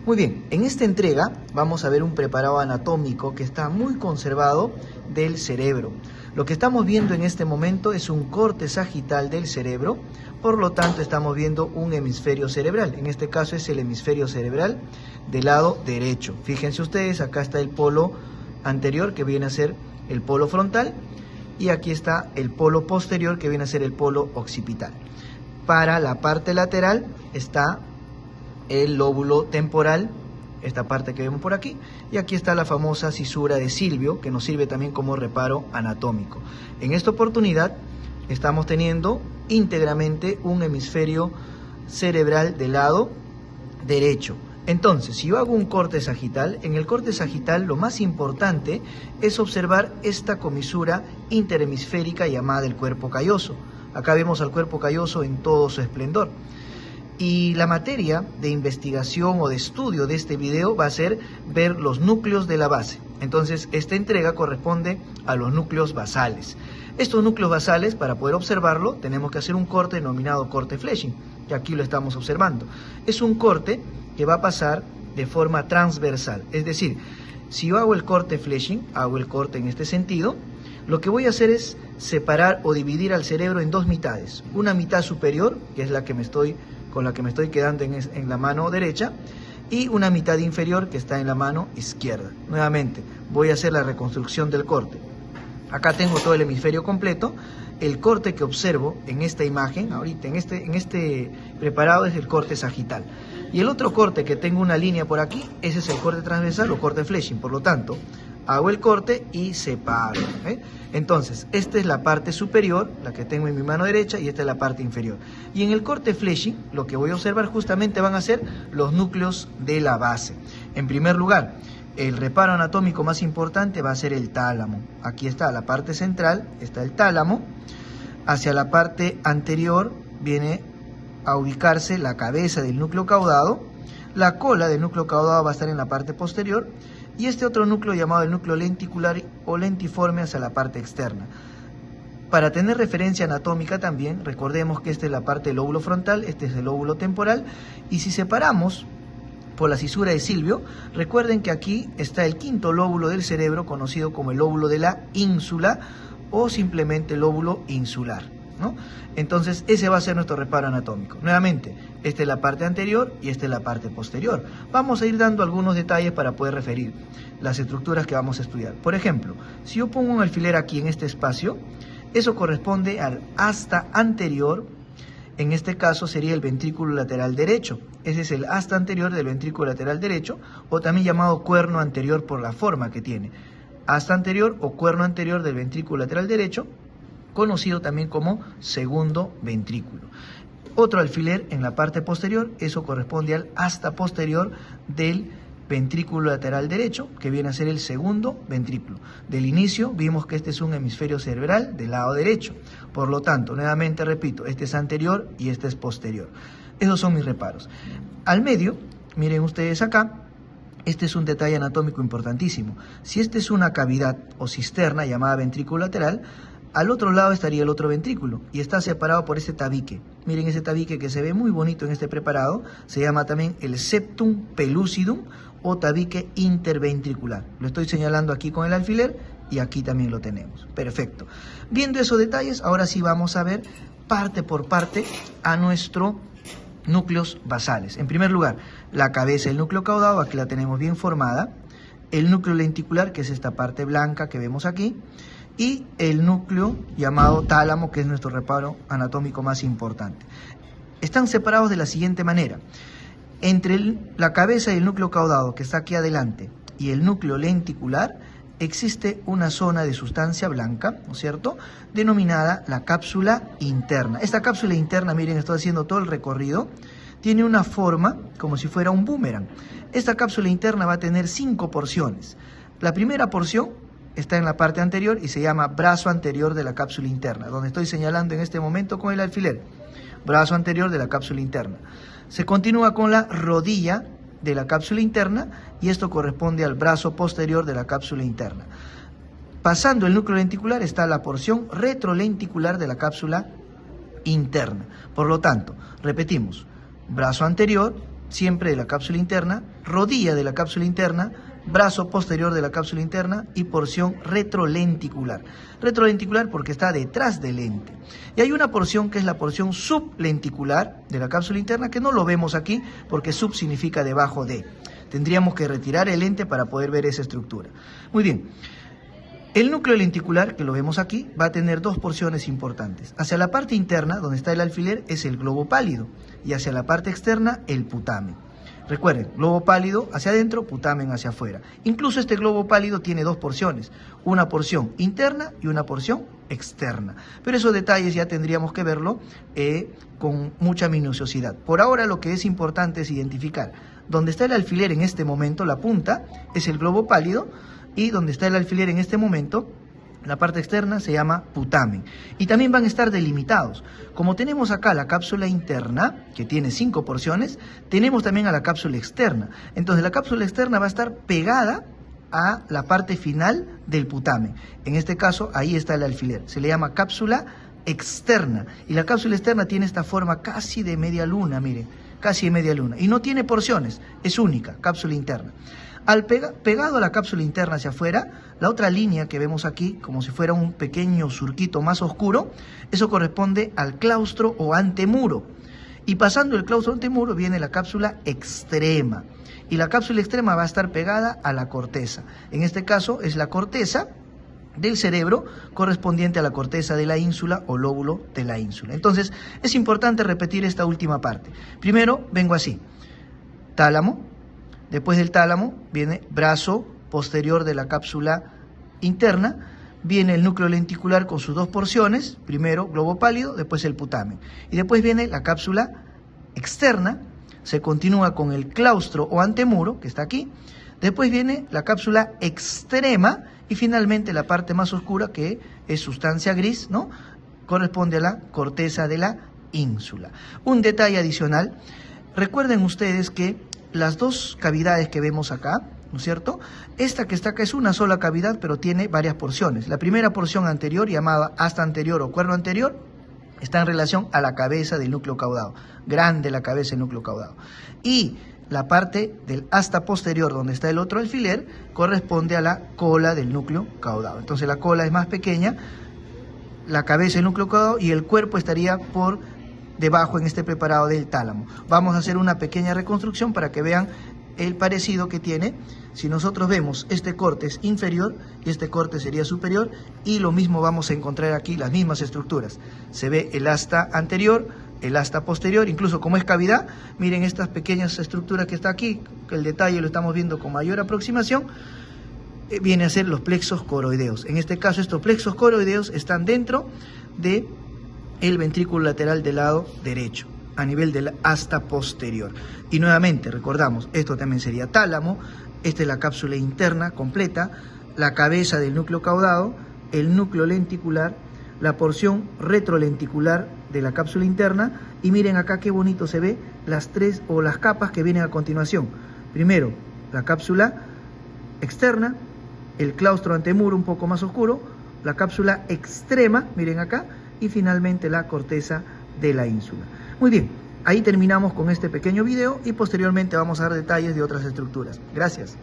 Muy bien, en esta entrega vamos a ver un preparado anatómico que está muy conservado del cerebro. Lo que estamos viendo en este momento es un corte sagital del cerebro, por lo tanto estamos viendo un hemisferio cerebral. En este caso es el hemisferio cerebral del lado derecho. Fíjense ustedes, acá está el polo anterior que viene a ser el polo frontal y aquí está el polo posterior que viene a ser el polo occipital. Para la parte lateral está el lóbulo temporal, esta parte que vemos por aquí, y aquí está la famosa cisura de Silvio, que nos sirve también como reparo anatómico. En esta oportunidad estamos teniendo íntegramente un hemisferio cerebral del lado derecho. Entonces, si yo hago un corte sagital, en el corte sagital lo más importante es observar esta comisura interhemisférica llamada el cuerpo calloso. Acá vemos al cuerpo calloso en todo su esplendor. Y la materia de investigación o de estudio de este video va a ser ver los núcleos de la base. Entonces, esta entrega corresponde a los núcleos basales. Estos núcleos basales, para poder observarlo, tenemos que hacer un corte denominado corte Flesching, que aquí lo estamos observando. Es un corte que va a pasar de forma transversal. Es decir, si yo hago el corte Flesching, hago el corte en este sentido, lo que voy a hacer es separar o dividir al cerebro en dos mitades. Una mitad superior, que es la que con la que me estoy quedando en la mano derecha, y una mitad inferior que está en la mano izquierda. Nuevamente, voy a hacer la reconstrucción del corte. Acá tengo todo el hemisferio completo. El corte que observo en esta imagen, ahorita en este preparado, es el corte sagital. Y el otro corte que tengo una línea por aquí, ese es el corte transversal o corte Flesching. Por lo tanto, hago el corte y separo. Entonces, esta es la parte superior, la que tengo en mi mano derecha, y esta es la parte inferior. Y en el corte Flesching, lo que voy a observar justamente van a ser los núcleos de la base. En primer lugar, el reparo anatómico más importante va a ser el tálamo. Aquí está la parte central, está el tálamo. Hacia la parte anterior viene a ubicarse la cabeza del núcleo caudado. La cola del núcleo caudado va a estar en la parte posterior. Y este otro núcleo llamado el núcleo lenticular o lentiforme hacia la parte externa. Para tener referencia anatómica también, recordemos que esta es la parte del lóbulo frontal, este es el lóbulo temporal, y si separamos por la cisura de Silvio, recuerden que aquí está el quinto lóbulo del cerebro, conocido como el lóbulo de la ínsula o simplemente lóbulo insular, ¿no? Entonces ese va a ser nuestro reparo anatómico. Nuevamente, esta es la parte anterior y esta es la parte posterior. Vamos a ir dando algunos detalles para poder referir las estructuras que vamos a estudiar. Por ejemplo, si yo pongo un alfiler aquí en este espacio, eso corresponde al asta anterior. En este caso sería el ventrículo lateral derecho. Ese es el asta anterior del ventrículo lateral derecho, o también llamado cuerno anterior por la forma que tiene. Asta anterior o cuerno anterior del ventrículo lateral derecho, conocido también como segundo ventrículo. Otro alfiler en la parte posterior, eso corresponde al asta posterior del ventrículo lateral derecho, que viene a ser el segundo ventrículo. Del inicio vimos que este es un hemisferio cerebral del lado derecho. Por lo tanto, nuevamente repito, este es anterior y este es posterior. Esos son mis reparos. Al medio, miren ustedes acá, este es un detalle anatómico importantísimo. Si esta es una cavidad o cisterna llamada ventrículo lateral, al otro lado estaría el otro ventrículo y está separado por este tabique. Miren ese tabique que se ve muy bonito en este preparado, se llama también el septum pellucidum o tabique interventricular. Lo estoy señalando aquí con el alfiler y aquí también lo tenemos. Perfecto. Viendo esos detalles, ahora sí vamos a ver parte por parte a nuestros núcleos basales. En primer lugar, la cabeza del núcleo caudado, aquí la tenemos bien formada. El núcleo lenticular, que es esta parte blanca que vemos aquí. Y el núcleo llamado tálamo, que es nuestro reparo anatómico más importante. Están separados de la siguiente manera. Entre la cabeza y el núcleo caudado, que está aquí adelante, y el núcleo lenticular, existe una zona de sustancia blanca, ¿no es cierto?, denominada la cápsula interna. Esta cápsula interna, miren, estoy haciendo todo el recorrido, tiene una forma como si fuera un boomerang. Esta cápsula interna va a tener 5 porciones. La primera porción está en la parte anterior y se llama brazo anterior de la cápsula interna, donde estoy señalando en este momento con el alfiler. Brazo anterior de la cápsula interna. Se continúa con la rodilla de la cápsula interna y esto corresponde al brazo posterior de la cápsula interna. Pasando el núcleo lenticular está la porción retrolenticular de la cápsula interna. Por lo tanto, repetimos, brazo anterior, siempre de la cápsula interna, rodilla de la cápsula interna, brazo posterior de la cápsula interna y porción retrolenticular. Retrolenticular porque está detrás del lente. Y hay una porción que es la porción sublenticular de la cápsula interna que no lo vemos aquí porque sub significa debajo de. Tendríamos que retirar el lente para poder ver esa estructura. Muy bien. El núcleo lenticular, que lo vemos aquí, va a tener dos porciones importantes. Hacia la parte interna, donde está el alfiler, es el globo pálido. Y hacia la parte externa, el putamen. Recuerden, globo pálido hacia adentro, putamen hacia afuera. Incluso este globo pálido tiene dos porciones. Una porción interna y una porción externa. Pero esos detalles ya tendríamos que verlo con mucha minuciosidad. Por ahora lo que es importante es identificar. Donde está el alfiler en este momento, la punta, es el globo pálido. Y donde está el alfiler en este momento, la parte externa se llama putamen. Y también van a estar delimitados. Como tenemos acá la cápsula interna, que tiene 5 porciones, tenemos también a la cápsula externa. Entonces la cápsula externa va a estar pegada a la parte final del putamen. En este caso, ahí está el alfiler. Se le llama cápsula externa. Y la cápsula externa tiene esta forma casi de media luna, miren, casi de media luna. Y no tiene porciones, es única, cápsula interna. Pegado a la cápsula interna hacia afuera, la otra línea que vemos aquí, como si fuera un pequeño surquito más oscuro, eso corresponde al claustro o antemuro. Y pasando el claustro o antemuro viene la cápsula extrema. Y la cápsula extrema va a estar pegada a la corteza. En este caso es la corteza del cerebro correspondiente a la corteza de la ínsula o lóbulo de la ínsula. Entonces es importante repetir esta última parte. Primero vengo así, tálamo. Después del tálamo viene brazo posterior de la cápsula interna, viene el núcleo lenticular con sus dos porciones, primero globo pálido, después el putamen. Y después viene la cápsula externa, se continúa con el claustro o antemuro, que está aquí. Después viene la cápsula extrema y finalmente la parte más oscura, que es sustancia gris, ¿no? Corresponde a la corteza de la ínsula. Un detalle adicional, recuerden ustedes que las dos cavidades que vemos acá, ¿no es cierto? Esta que está acá es una sola cavidad, pero tiene varias porciones. La primera porción anterior, llamada asta anterior o cuerno anterior, está en relación a la cabeza del núcleo caudado. Grande la cabeza del núcleo caudado. Y la parte del asta posterior, donde está el otro alfiler, corresponde a la cola del núcleo caudado. Entonces la cola es más pequeña, la cabeza del núcleo caudado y el cuerpo estaría por debajo en este preparado del tálamo. Vamos a hacer una pequeña reconstrucción para que vean el parecido que tiene. Si nosotros vemos este corte es inferior y este corte sería superior, y lo mismo vamos a encontrar aquí, las mismas estructuras. Se ve el asta anterior, el asta posterior, incluso como es cavidad, miren estas pequeñas estructuras que está aquí, que el detalle lo estamos viendo con mayor aproximación, viene a ser los plexos coroideos. En este caso estos plexos coroideos están dentro de el ventrículo lateral del lado derecho, a nivel del asta posterior. Y nuevamente, recordamos, esto también sería tálamo, esta es la cápsula interna completa, la cabeza del núcleo caudado, el núcleo lenticular, la porción retrolenticular de la cápsula interna, y miren acá qué bonito se ve las tres o las capas que vienen a continuación. Primero, la cápsula externa, el claustro antemuro un poco más oscuro, la cápsula extrema, miren acá, y finalmente la corteza de la ínsula. Muy bien, ahí terminamos con este pequeño video y posteriormente vamos a dar detalles de otras estructuras. Gracias.